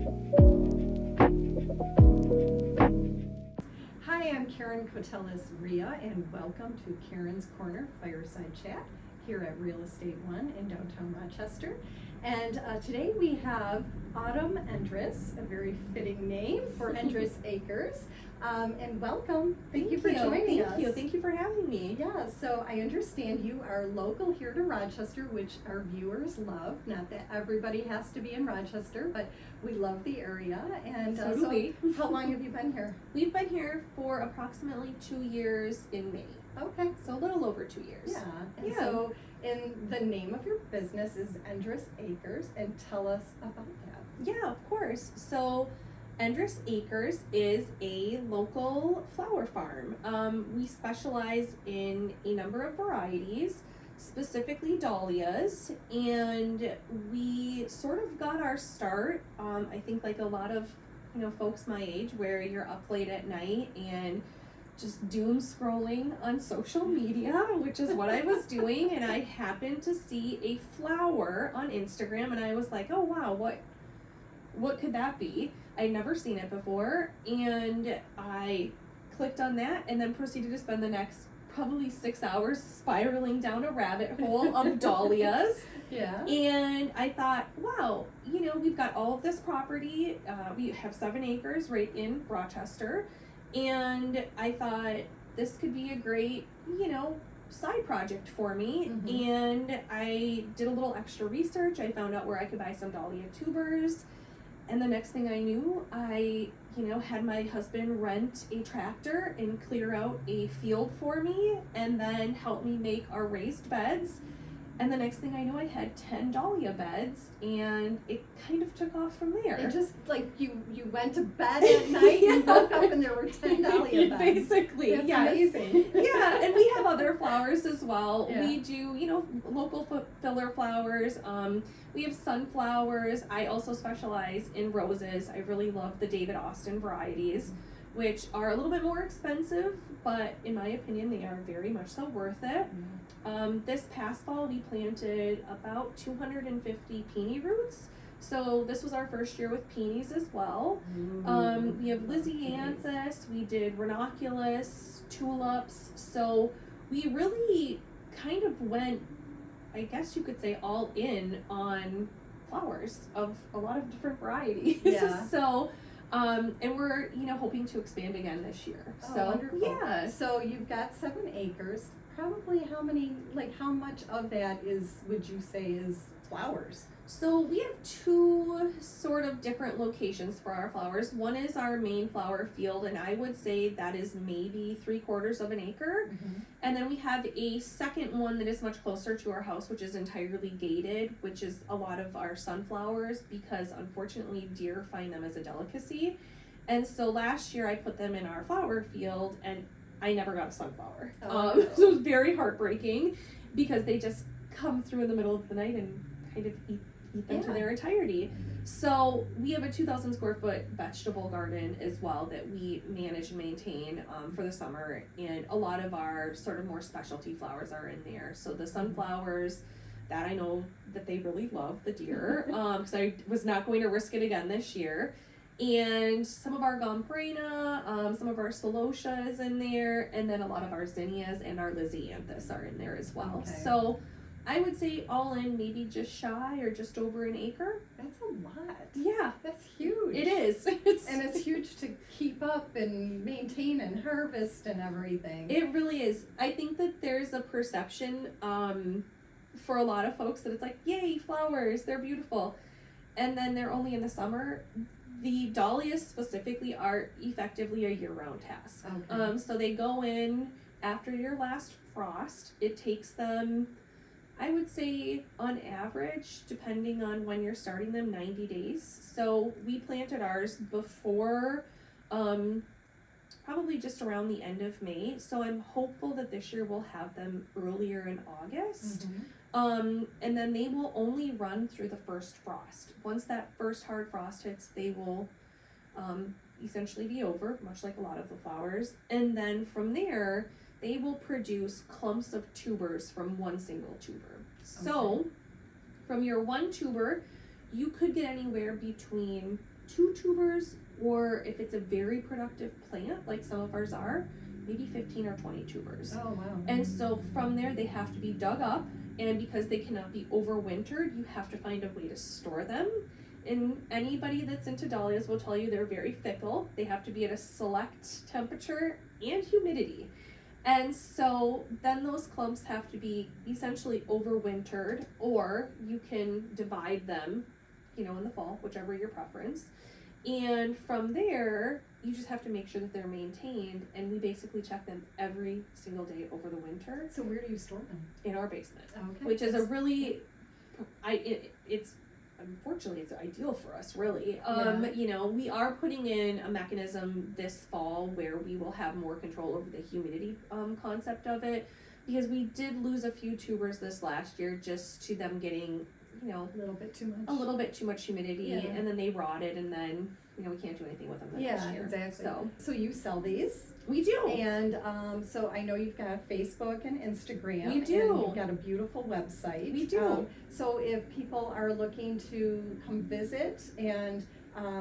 Hi, I'm Karen Cotelis Ria, and welcome to Karen's Corner Fireside Chat here at Real Estate One in downtown Rochester. And today we have Autumn Endress, a very fitting name for Endress Acres. And welcome. Thank you for joining us. Thank you for having me. Yeah, so I understand you are local here to Rochester, which our viewers love. Not that everybody has to be in Rochester, but we love the area. And So do we. how long have you been here? We've been here for approximately 2 years in May. Okay. So a little over 2 years. Yeah. And so, and the name of your business is Endress Acres, and tell us about that. Yeah, of course. So Endress Acres is a local flower farm. We specialize in a number of varieties, specifically dahlias, and we sort of got our start, I think like a lot of, folks my age, where you're up late at night and just doom scrolling on social media, which is what I was doing, and I happened to see a flower on Instagram, and I was like, oh wow, what could that be? I'd never seen it before, and I clicked on that and then proceeded to spend the next probably 6 hours spiraling down a rabbit hole of dahlias. Yeah. And I thought, wow, we've got all of this property. We have 7 acres right in Rochester, and I thought this could be a great, side project for me. Mm-hmm. And I did a little extra research. I found out where I could buy some dahlia tubers. And the next thing I knew, I, had my husband rent a tractor and clear out a field for me, and then help me make our raised beds. And the next thing I knew, I had 10 dahlia beds, and it kind of took off from there. It just like you went to bed at night and woke up and there were 10 dahlia beds. Basically, That's yes. amazing. Yeah, and we have other flowers as well. Yeah. We do, local filler flowers. We have sunflowers. I also specialize in roses. I really love the David Austin varieties, which are a little bit more expensive, but in my opinion, they are very much so worth it. This past fall, we planted about 250 peony roots. So this was our first year with peonies as well. We have Zinnias, we did ranunculus, tulips. So we really kind of went, I guess you could say, all in on flowers of a lot of different varieties. Yeah. So, and we're, hoping to expand again this year. Oh, so, wonderful. yeah. So you've got 7 acres. Probably how much of that would you say is flowers? So we have 2 sort of different locations for our flowers. One is our main flower field, and I would say that is maybe 3/4 of an acre. Mm-hmm. And then we have a second one that is much closer to our house, which is entirely gated, which is a lot of our sunflowers, because unfortunately deer find them as a delicacy. And so last year I put them in our flower field, and I never got a sunflower. Oh. So it was very heartbreaking, because they just come through in the middle of the night and kind of eat them to their entirety. So we have a 2,000 square foot vegetable garden as well that we manage and maintain for the summer, and a lot of our sort of more specialty flowers are in there. So the sunflowers, that I know that they really love, the deer, because I was not going to risk it again this year. And some of our gombrena, some of our celosia is in there, and then a lot of our zinnias and our lysianthus are in there as well. Okay. So I would say all in maybe just shy or just over an acre. That's a lot. Yeah. That's huge. It is. And it's huge to keep up and maintain and harvest and everything. It really is. I think that there's a perception for a lot of folks that it's like, yay, flowers, they're beautiful. And then they're only in the summer. The dahlias specifically are effectively a year-round task. Okay. So they go in after your last frost. It takes them, I would say, on average, depending on when you're starting them, 90 days. So we planted ours before, probably just around the end of May. So I'm hopeful that this year we'll have them earlier in August. Mm-hmm. And then they will only run through the first frost. Once that first hard frost hits, they will essentially be over, much like a lot of the flowers. And then from there, they will produce clumps of tubers from one single tuber. So from your one tuber, you could get anywhere between 2 tubers, or if it's a very productive plant, like some of ours are, maybe 15 or 20 tubers. Oh, wow. And so from there, they have to be dug up, and because they cannot be overwintered, you have to find a way to store them. And anybody that's into dahlias will tell you they're very fickle. They have to be at a select temperature and humidity. And so then those clumps have to be essentially overwintered, or you can divide them, in the fall, whichever your preference. And from there, you just have to make sure that they're maintained, and we basically check them every single day over the winter. So where do you store them? In our basement, Okay. which is a really, it's unfortunately it's ideal for us, really. We are putting in a mechanism this fall where we will have more control over the humidity concept of it, because we did lose a few tubers this last year just to them getting a little bit too much humidity, and then they rotted, and then we can't do anything with them the next year. Exactly. So you sell these? We do. And so I know you've got Facebook and Instagram. We do. And you've got a beautiful website. We do. So if people are looking to come visit and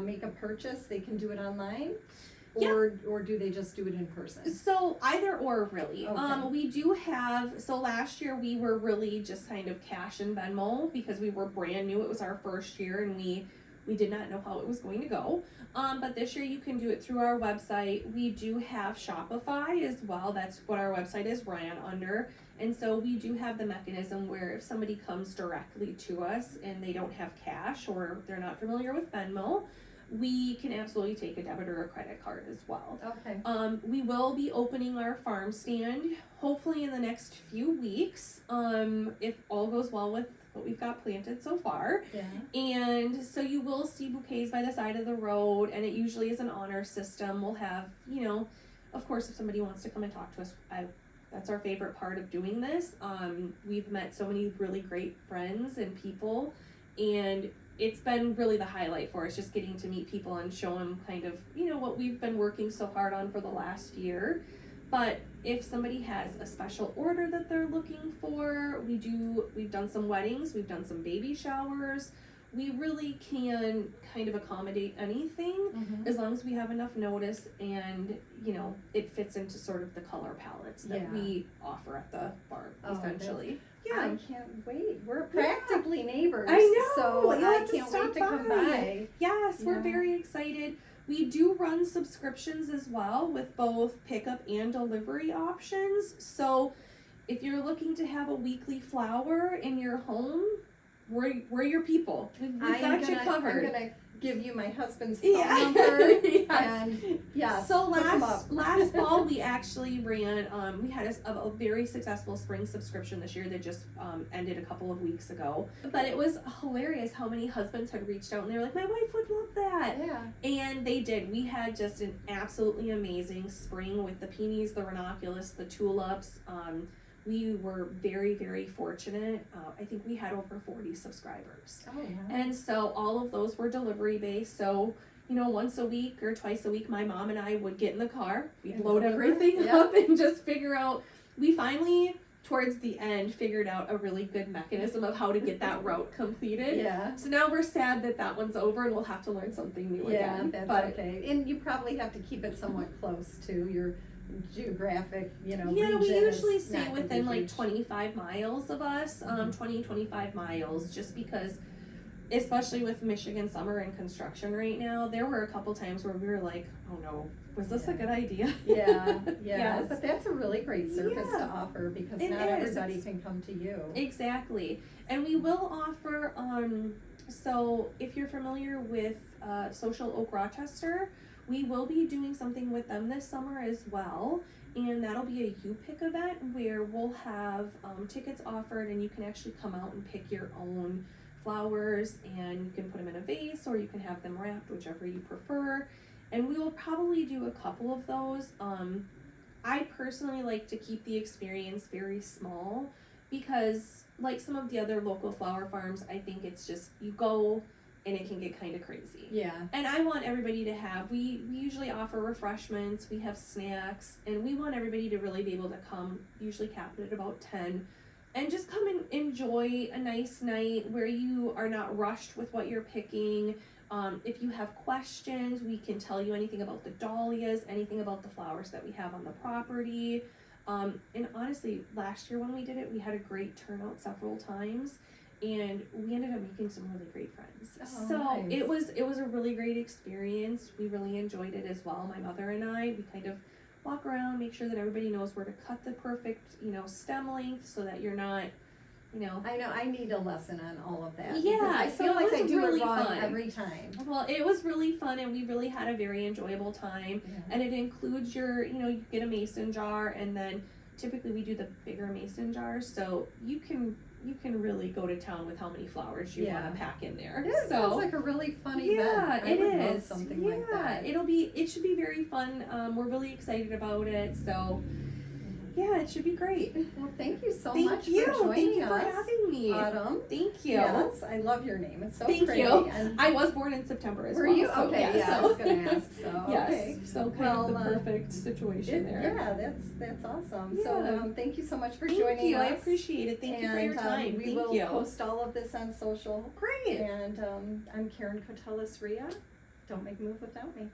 make a purchase, they can do it online? Or do they just do it in person? So either or, really. Okay. We do have, so last year we were really just kind of cash and Venmo because we were brand new. It was our first year, and we did not know how it was going to go. But this year you can do it through our website. We do have Shopify as well. That's what our website is ran under. And so we do have the mechanism where if somebody comes directly to us and they don't have cash, or they're not familiar with Venmo, we can absolutely take a debit or a credit card as well. Okay. We will be opening our farm stand hopefully in the next few weeks, if all goes well with what we've got planted so far. Yeah. And so you will see bouquets by the side of the road, and it usually is an honor system. We'll have, of course, if somebody wants to come and talk to us, that's our favorite part of doing this. We've met so many really great friends and people, and it's been really the highlight for us, just getting to meet people and show them kind of, what we've been working so hard on for the last year. But if somebody has a special order that they're looking for, we've done some weddings, we've done some baby showers. We really can kind of accommodate anything as long as we have enough notice and, it fits into sort of the color palettes that we offer at the farm, essentially. I can't wait. We're practically neighbors. I know. So I can't wait to come by. Yes, we're very excited. We do run subscriptions as well with both pickup and delivery options. So if you're looking to have a weekly flower in your home, we're your people. We've got you covered. I'm gonna give you my husband's phone number. And so last fall we actually ran. We had a very successful spring subscription this year that just ended a couple of weeks ago. But it was hilarious how many husbands had reached out and they were like, "My wife would love that." Yeah. And they did. We had just an absolutely amazing spring with the Peonies, the ranunculus, the tulips. We were very, very fortunate. I think we had over 40 subscribers. Oh, yeah. And so all of those were delivery based. So, once a week or twice a week, my mom and I would get in the car. We'd load everything up and just figure out. We finally, towards the end, figured out a really good mechanism of how to get that route completed. Yeah. So now we're sad that one's over and we'll have to learn something new again. Yeah, that's okay. And you probably have to keep it somewhat close to your geographic, region. We usually stay not within gonna be like 25 miles of us, 25 miles, just because, especially with Michigan summer and construction right now, there were a couple times where we were like, oh no, was this a good idea? Yes. But that's a really great service to offer because not everybody can come to you. Exactly. And we will offer, so if you're familiar with Social Oak Rochester, we will be doing something with them this summer as well, and that'll be a U-Pick event where we'll have tickets offered, and you can actually come out and pick your own flowers, and you can put them in a vase or you can have them wrapped, whichever you prefer. And we will probably do a couple of those. I personally like to keep the experience very small because, like some of the other local flower farms, I think it's just you go and it can get kind of crazy. Yeah. And I want everybody to have, we usually offer refreshments, we have snacks, and we want everybody to really be able to come, usually capped at about 10, and just come and enjoy a nice night where you are not rushed with what you're picking. If you have questions, we can tell you anything about the dahlias, anything about the flowers that we have on the property. And honestly, last year when we did it, we had a great turnout several times, and we ended up making some really great friends. Oh, So nice. it was a really great experience. We really enjoyed it as well. My mother and I, we kind of walk around, make sure that everybody knows where to cut the perfect, stem length so that you're not, I know I need a lesson on all of that. Yeah, because I so feel it like I was do really it wrong fun. every time. Well, it was really fun, and we really had a very enjoyable time. Yeah. And it includes your, you get a mason jar, and then typically we do the bigger mason jars, so you can really go to town with how many flowers you want to pack in there. It sounds like a really fun event. Yeah, I would love something like that. It should be very fun. We're really excited about it, so yeah, it should be great. Well, thank you so Thank much you. for joining Thank you us. for having me. Autumn. Thank you. Yes, I love your name. It's so Thank pretty. you. And I was born in September as were well. you? So Okay, yeah, I was going to ask. So, yes. okay. So kind Well, of the perfect situation there. Yeah, that's awesome. Yeah. So thank you so much for Thank joining you. us. I appreciate it. Thank you for your time. We Thank will you. post all of this on social. Great. And I'm Karen Cotelis Ria. Don't make a move without me.